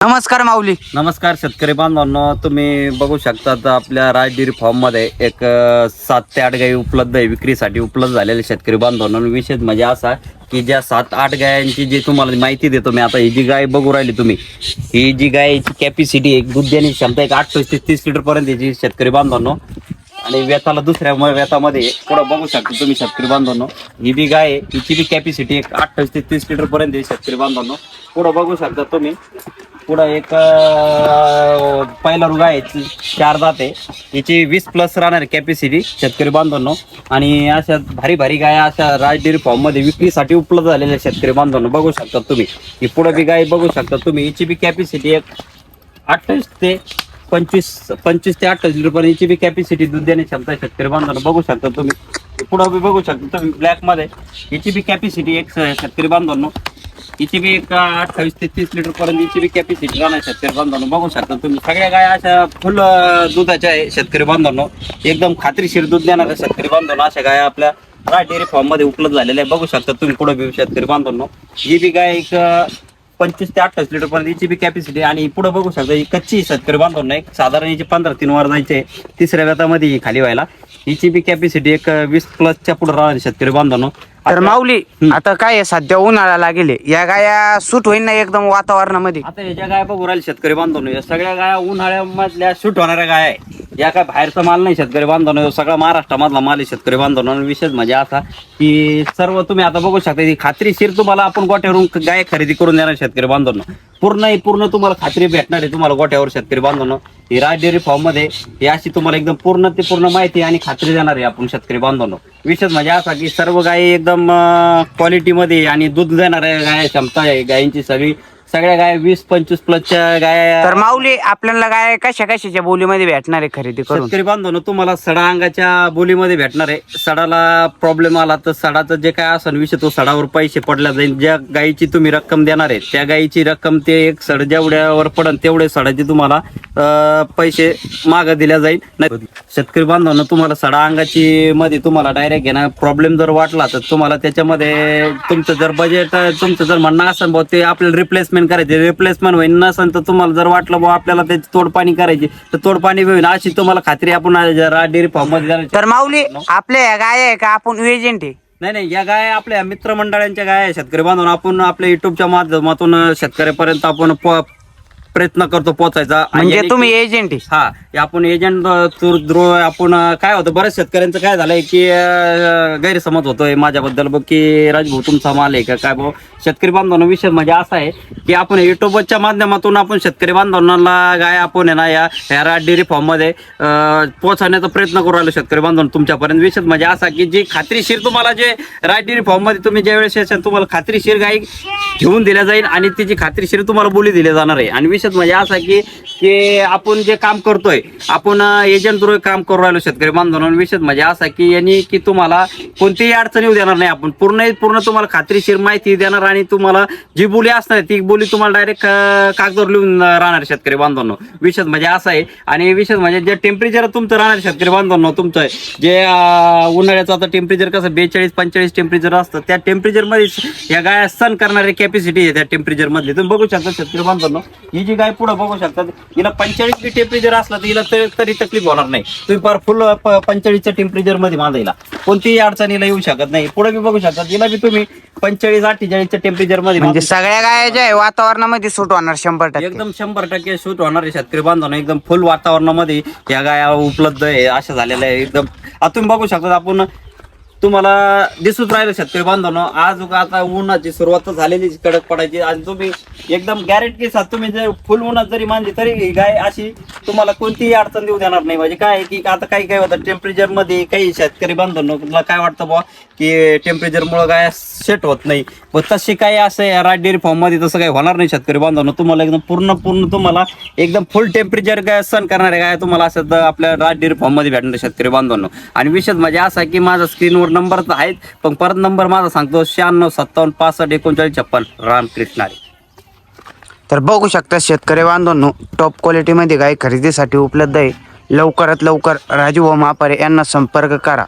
नमस्कार माऊली. नमस्कार शेतकरी बांधवांनो, तुम्ही बघू शकता आपल्या राज डेअरी फार्म मध्ये एक 7 ते 8 गायी उपलब्ध आहे, विक्रीसाठी उपलब्ध झालेले शेतकरी बांधवांनो. विशेष म्हणजे असा की ज्या 7-8 गायांची जी तुम्हाला माहिती देतो मी आता, ही जी गाय बघू राहिली तुम्ही, ही जी गायची कॅपॅसिटी एक दूध देण्याची क्षमता एक 28 ते 30 लिटर पर्यंत याची शेतकरी बांधवांनो. आणि व्यताला दुसऱ्या व्यतामध्ये पुढे बघू शकता तुम्ही शेतकरी बांधवांनो, ही जी गाय आहे हिची बी कॅपॅसिटी एक 28 ते 30 लिटर पर्यंत आहे शेतकरी बांधवांनो. पुढे बघू शकता तुम्ही, पुढं एक पहिला रुगा आहे, 4 दात आहे, याची 20+ राहणार कॅपॅसिटी शेतकरी बांधवांनो. आणि अशा भारी भारी गाया अशा राज डेअरी फार्म मध्ये विक्रीसाठी उपलब्ध झालेल्या शेतकरी बांधवांनो बघू शकता तुम्ही. ही पुढे बी गाय बघू शकता तुम्ही, हिची बी कॅपॅसिटी एक 28 ते 25 ते 28 लिटर पर्यंत याची बी कॅपॅसिटी दूध देण्याची क्षमता शेतकरी बांधवांनो बघू शकता तुम्ही. पुढं बी बघू शकता तुम्ही ब्लॅक मध्ये, याची बी कॅपॅसिटी एक शेतकरी बांधवांनो, हिची बी एक 28 ते 30 लिटर पर्यंत याची बी कॅपॅसिटी राहणार शेतकरी बांधवांनो बघू शकता तुम्ही. सगळ्या गाया अशा फुल दुधाच्या आहे शेतकरी बांधवांनो, एकदम खात्रीशीर दूध देणाऱ्या शेतकरी बांधवांनो अशा गाया आपल्या राज डेअरी फार्म मध्ये उपलब्ध झालेल्या आहे बघू शकता तुम्ही. पुढे बी शेतकरी बांधवांनो, ही बी गाय एक 25 ते 28 लिटर पर्यंत याची बी कॅपॅसिटी. आणि पुढे बघू शकता ही कच्ची शेतकरी बांधवांनो, एक साधारण याची 15-3 वर जायचे, तिसऱ्या व्यतामध्ये खाली व्हायला. हिची बी कॅपॅसिटी एक 20+ पुढे राहणार शेतकरी बांधवांनो. तर माऊली आता काय आहे, सध्या उन्हाळा लागेल, या गाया सूट होईल ना एकदम वातावरणामध्ये? आता याच्या गाया बघू राहिले शेतकरी बांधवांनो, या सगळ्या गाया उन्हाळ्यामधल्या शूट होणाऱ्या गाया आहे, या काय बाहेरचा माल नाही शेतकरी बांधवांनो, सगळा महाराष्ट्रामधला माल आहे शेतकरी बांधवांनो. विशेष म्हणजे असा की सर्व तुम्ही आता बघू शकता, ती खात्रीशीर तुम्हाला आपण गोट्यावरून गाय खरेदी करून देणार शेतकरी बांधवांनो. पूर्ण तुम्हाला खात्री भेटणार आहे तुम्हाला गोट्यावर शेतकरी बांधवांनो. ही राज डेअरी फार्म मध्ये ही अशी तुम्हाला एकदम पूर्ण माहिती आणि खात्री देणार आहे आपण शेतकरी बांधवांनो. विशेष म्हणजे असा की सर्व गायी एकदम क्वालिटीमध्ये आणि दूध देणाऱ्या गाय क्षमता आहे गायींची, सगळ्या गाय 20-25+ गाय. तर माऊली आपल्याला गाय कशाच्या बोलीमध्ये भेटणार आहे खरेदी करून? शेतकरी बांधवांनो तुम्हाला सडा अंगाच्या बोलीमध्ये भेटणार आहे. सडाला प्रॉब्लेम आला तर सडाचं जे काय असेल विषय तो सडावर पैसे पडल्या जाईल. ज्या गायीची तुम्ही रक्कम देणार आहे त्या गायीची रक्कम ते एक सड जेवढ्यावर पडन तेवढे सडाचे तुम्हाला पैसे मागं दिल्या जाईल. नाही शेतकरी बांधवांनो, तुम्हाला सडा अंगाची मध्ये तुम्हाला डायरेक्ट घेणार प्रॉब्लेम जर वाटला तर तुम्हाला त्याच्यामध्ये तुमचं जर बजेट तुमचं जर म्हणणं असेल भाऊ ते आपल्याला रिप्लेसमेंट करायचे, रिप्लेसमेंट होईल नसेल तर तुम्हाला जर वाटलं भाऊ आपल्याला त्याची तोडपाणी करायची तर तोडपाणी होईल अशी तुम्हाला खात्री आपण राज डेअरी फार्म मध्ये. तर माऊली आपल्या या गाय आहे का आपण एजंट आहे? नाही, या गाय आपल्या मित्रमंडळांच्या गाय आहे शेतकरी बांधवांनो. आपण आपल्या युट्यूबच्या माध्यमातून शेतकऱ्यापर्यंत आपण प्रयत्न करतो पोहोचायचा. म्हणजे तुम्ही एजंट आहे? हा, आपण एजंट आपण काय होतं बऱ्याच शेतकऱ्यांचं काय झालंय की गैरसमज होतोय माझ्याबद्दल बघ की राजभाऊ तुमचा माल आहे का काय भाऊ. शेतकरी बांधवांनो विषय म्हणजे असा आहे की आपण युट्यूबच्या माध्यमातून आपण शेतकरी बांधवांना गाय आपण आहे ना या राज डेअरी फार्म मध्ये पोहोचवण्याचा प्रयत्न करू राहिलो शेतकरी बांधवांनो तुमच्यापर्यंत. विषय म्हणजे असा की जी खात्रीशीर तुम्हाला जे राज डेअरी फार्म मध्ये तुम्ही ज्या वेळेस येशाल तुम्हाला खात्रीशीर गाय घेऊन दिल्या जाईल आणि तिची खात्रीशीर तुम्हाला बोली दिली जाणार आहे. आणि विशेष म्हणजे असा की आपण जे काम करतोय आपण एजंट थ्रू काम करू राहिलो शेतकरी बांधवांनो. विशेष म्हणजे असा की यांनी की तुम्हाला कोणतीही अडचण येऊ देणार नाही. आपण पूर्ण तुम्हाला खात्रीशीर माहिती देणार आणि तुम्हाला जी बोली असणार ती बोली तुम्हाला डायरेक्ट कागदावर लिहून राहणार शेतकरी बांधवांनो. विशेष म्हणजे असा आहे. आणि विशेष म्हणजे जे टेम्परेचर तुमचं राहणार शेतकरी बांधवांनो, तुमचं जे उन्हाळ्याचं आता टेम्परेचर कसं 42-45 टेम्परेचर असतं त्या टेम्परेचर मध्ये या गाय सण करणारी कॅपॅसिटी आहे त्या टेम्परेचर मधली. तुम्ही बघू शकता शेतकरी बांधवांनो, ही जी गाय पुढे बघू शकता हिला 45 टेम्परेचर असलं तर हिला तरी तकलीफ होणार नाही. तुम्ही फार फुल 45च्या टेम्परेचर मध्ये बांधायला कोणतीही अडचणीला येऊ शकत नाही. पुढे बी बघू शकता हिला बी तुम्ही 45-48च्या टेम्परेचर मध्ये. म्हणजे सगळ्या गाया ज्या आहे वातावरणामध्ये सूट होणार 100%? एकदम 100% सूट होणार आहे शेतकरी बांधवांनो. एकदम फुल वातावरणामध्ये या गाया उपलब्ध आहे अशा झालेल्या आहे एकदम. आता तुम्ही बघू शकता आपण तुम्हाला दिसूच राहिलं शेतकरी बांधवांनो. आज आता उन्हाची सुरुवात झालेली कडक पडायची आणि तुम्ही एकदम गॅरंटी साथ तुम्ही जर फुल उन्हात जरी मानली तरी गाय अशी तुम्हाला कोणतीही अडचण देऊ देणार नाही. म्हणजे काय की आता काही होतं टेम्परेचर मध्ये काही शेतकरी बांधवांनो तुला काय वाटतं बुवा की टेम्परेचरमुळे गाय सेट होत नाही, पण तशी काही असं राज डेअरी फार्म मध्ये तसं काही होणार नाही शेतकरी बांधवांनो. तुम्हाला एकदम पूर्ण तुम्हाला एकदम फुल टेम्परेचर गाय सण करणारे गाय तुम्हाला असं आपल्या राज डेअरी फार्म मध्ये भेटणार शेतकरी बांधवांनो. आणि विशेष म्हणजे असा की माझा स्क्रीनवर नंबर तर आहेत पण परत नंबर माझा सांगतो 9657653956 रामकृष्ण. तर बघू शकता शेतकरी बांधवांनो, टॉप क्वालिटीमध्ये गाय खरेदीसाठी उपलब्ध आहे. लवकरात लवकर राजू व मापारे यांना संपर्क करा.